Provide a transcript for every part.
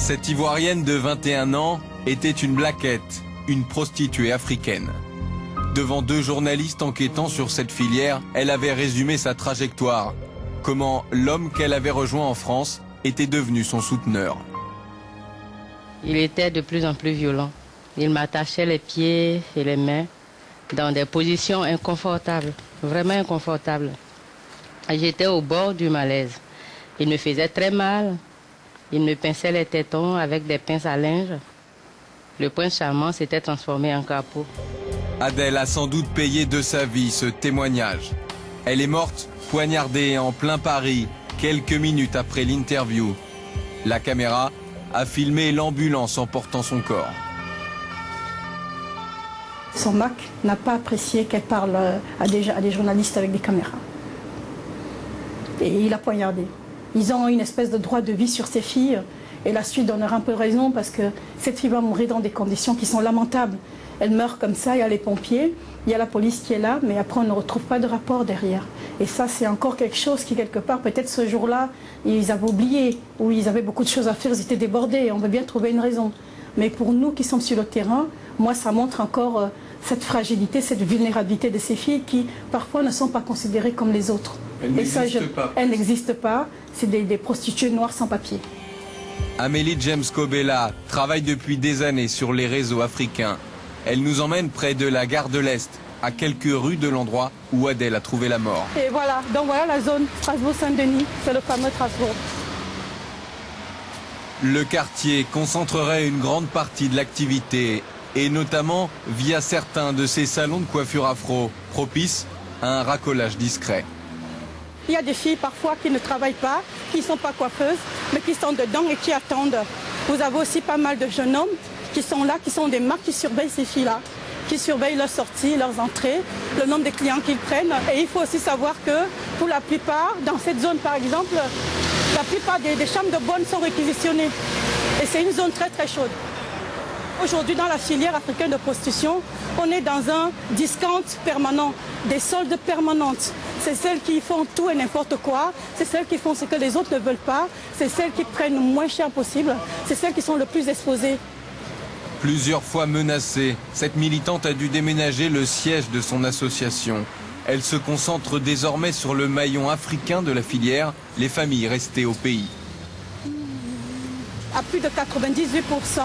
Cette Ivoirienne de 21 ans était une blaquette, une prostituée africaine. Devant deux journalistes enquêtant sur cette filière, elle avait résumé sa trajectoire. Comment l'homme qu'elle avait rejoint en France était devenu son souteneur. Il était de plus en plus violent. Il m'attachait les pieds et les mains dans des positions inconfortables, vraiment inconfortables. J'étais au bord du malaise. Il me faisait très mal. Il me pinçait les tétons avec des pinces à linge. Le prince charmant s'était transformé en capot. Adèle a sans doute payé de sa vie ce témoignage. Elle est morte poignardée en plein Paris, quelques minutes après l'interview. La caméra a filmé l'ambulance emportant son corps. Son Mac n'a pas apprécié qu'elle parle à des journalistes avec des caméras. Et il a poignardé. Ils ont une espèce de droit de vie sur ces filles. Et la suite donnera un peu raison parce que cette fille va mourir dans des conditions qui sont lamentables. Elle meurt comme ça, il y a les pompiers, il y a la police qui est là, mais après on ne retrouve pas de rapport derrière. Et ça c'est encore quelque chose qui quelque part, peut-être ce jour-là, ils avaient oublié, ou ils avaient beaucoup de choses à faire, ils étaient débordés, on veut bien trouver une raison. Mais pour nous qui sommes sur le terrain, moi ça montre encore cette fragilité, cette vulnérabilité de ces filles qui parfois ne sont pas considérées comme les autres. Elles n'existent pas, c'est des prostituées noires sans papier. Amélie James Kobela travaille depuis des années sur les réseaux africains. Elle nous emmène près de la gare de l'Est, à quelques rues de l'endroit où Adèle a trouvé la mort. Et voilà, donc voilà la zone Strasbourg-Saint-Denis, c'est le fameux Strasbourg. Le quartier concentrerait une grande partie de l'activité, et notamment via certains de ces salons de coiffure afro, propices à un racolage discret. Il y a des filles parfois qui ne travaillent pas, qui ne sont pas coiffeuses, mais qui sont dedans et qui attendent. Vous avez aussi pas mal de jeunes hommes qui sont là, qui sont des marques qui surveillent ces filles-là, qui surveillent leurs sorties, leurs entrées, le nombre de clients qu'ils prennent. Et il faut aussi savoir que pour la plupart, dans cette zone par exemple, la plupart des chambres de bonne sont réquisitionnées. Et c'est une zone très très chaude. Aujourd'hui, dans la filière africaine de prostitution, on est dans un discount permanent, des soldes permanentes. C'est celles qui font tout et n'importe quoi, c'est celles qui font ce que les autres ne veulent pas, c'est celles qui prennent le moins cher possible, c'est celles qui sont le plus exposées. Plusieurs fois menacée, cette militante a dû déménager le siège de son association. Elle se concentre désormais sur le maillon africain de la filière, les familles restées au pays. À plus de 98%,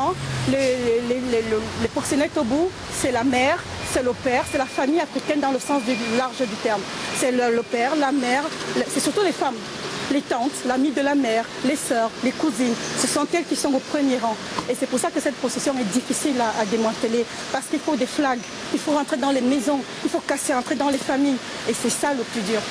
les proxénètes au bout, c'est la mère, c'est le père, c'est la famille africaine dans le sens large du terme. C'est le père, la mère, c'est surtout les femmes, les tantes, l'amie de la mère, les sœurs, les cousines. Ce sont elles qui sont au premier rang. Et c'est pour ça que cette procession est difficile à démanteler. Parce qu'il faut des flags, il faut rentrer dans les maisons, il faut entrer dans les familles. Et c'est ça le plus dur.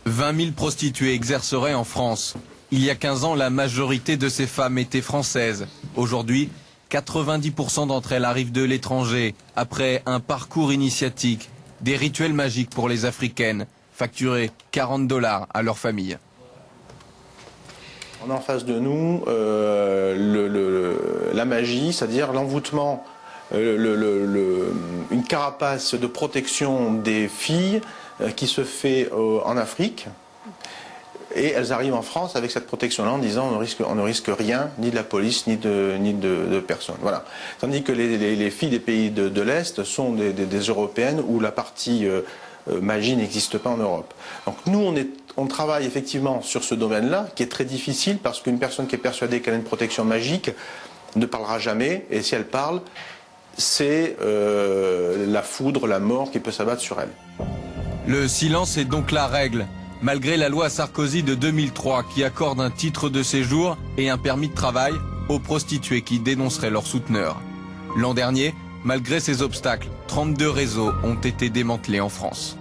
20 000 prostituées exerceraient en France. Il y a 15 ans, la majorité de ces femmes étaient françaises. Aujourd'hui, 90% d'entre elles arrivent de l'étranger, après un parcours initiatique, des rituels magiques pour les Africaines, facturés $40 à leur famille. On a en face de nous la magie, c'est-à-dire l'envoûtement, une carapace de protection des filles qui se fait en Afrique. Et elles arrivent en France avec cette protection-là en disant on ne risque rien, ni de la police, ni de personne. Voilà. Tandis que les filles des pays de l'Est sont des Européennes où la partie magie n'existe pas en Europe. Donc nous, on travaille effectivement sur ce domaine-là, qui est très difficile parce qu'une personne qui est persuadée qu'elle a une protection magique ne parlera jamais, et si elle parle, c'est la foudre, la mort qui peut s'abattre sur elle. Le silence est donc la règle. Malgré la loi Sarkozy de 2003 qui accorde un titre de séjour et un permis de travail aux prostituées qui dénonceraient leurs souteneurs. L'an dernier, malgré ces obstacles, 32 réseaux ont été démantelés en France.